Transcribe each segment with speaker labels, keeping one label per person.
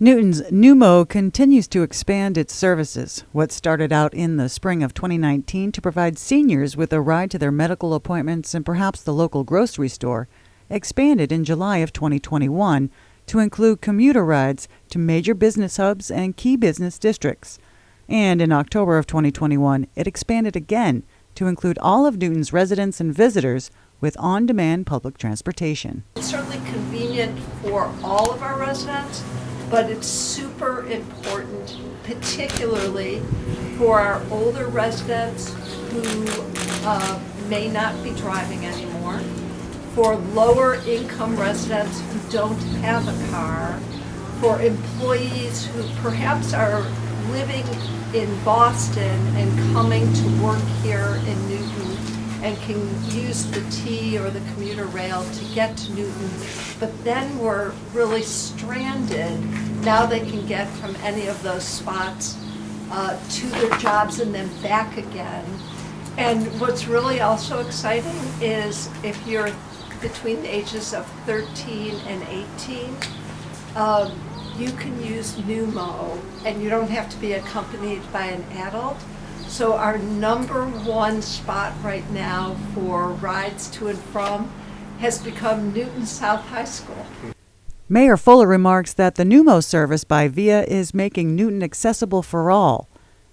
Speaker 1: Newton's NewMo continues to expand its services. What started out in the spring of 2019 to provide seniors with a ride to their medical appointments and perhaps the local grocery store expanded in July of 2021 to include commuter rides to major business hubs and key business districts. And in October of 2021, it expanded again to include all of Newton's residents and visitors with on-demand public transportation.
Speaker 2: It's certainly convenient for all of our residents, but it's super important, particularly for our older residents who may not be driving anymore, for lower income residents who don't have a car, for employees who perhaps are living in Boston and coming to work here in Newton and can use the T or the commuter rail to get to Newton, but then we're really stranded. Now they can get from any of those spots to their jobs and then back again. And what's really also exciting is if you're between the ages of 13 and 18, you can use NewMo and you don't have to be accompanied by an adult. So our number one spot right now for rides to and from has become Newton South High School.
Speaker 1: Mayor Fuller remarks that the NewMo service by VIA is making Newton accessible for all.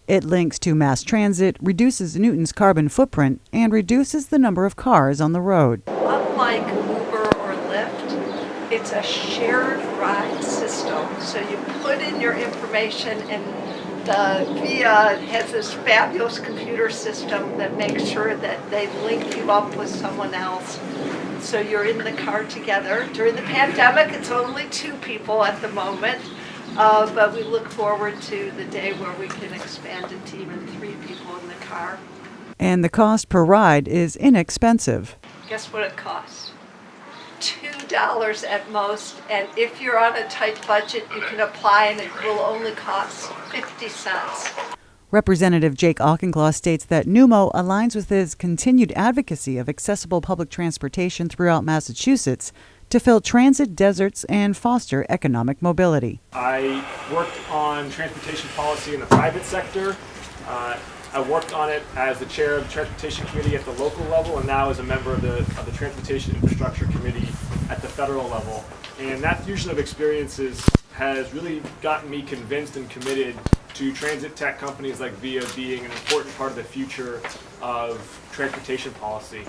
Speaker 1: It links to mass transit, reduces Newton's carbon footprint, and reduces the number of cars on the road.
Speaker 2: Unlike Uber or Lyft, it's a shared ride system. So you put in your information and the VIA has this fabulous computer system that makes sure that they link you up with someone else. So you're in the car together. During the pandemic, it's only 2 people at the moment, but we look forward to the day where we can expand a team and 3 people in the car.
Speaker 1: And the cost per ride is inexpensive.
Speaker 2: Guess what it costs? $2 at most, and if you're on a tight budget, you can apply and it will only cost 50 cents.
Speaker 1: Representative Jake Auchincloss states that NewMo aligns with his continued advocacy of accessible public transportation throughout Massachusetts to fill transit deserts and foster economic mobility.
Speaker 3: I worked on transportation policy in the private sector. I worked on it as the chair of the Transportation Committee at the local level and now as a member of the Transportation Infrastructure Committee at the federal level. And that fusion of experiences has really gotten me convinced and committed to transit tech companies like VIA being an important part of the future of transportation policy.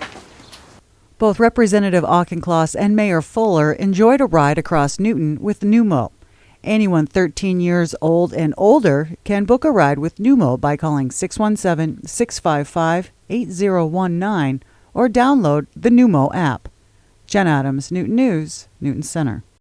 Speaker 1: Both Representative Auchincloss and Mayor Fuller enjoyed a ride across Newton with NewMo. Anyone 13 years old and older can book a ride with NewMo by calling 617-655-8019 or download the NewMo app. Jen Adams, Newton News, Newton Center.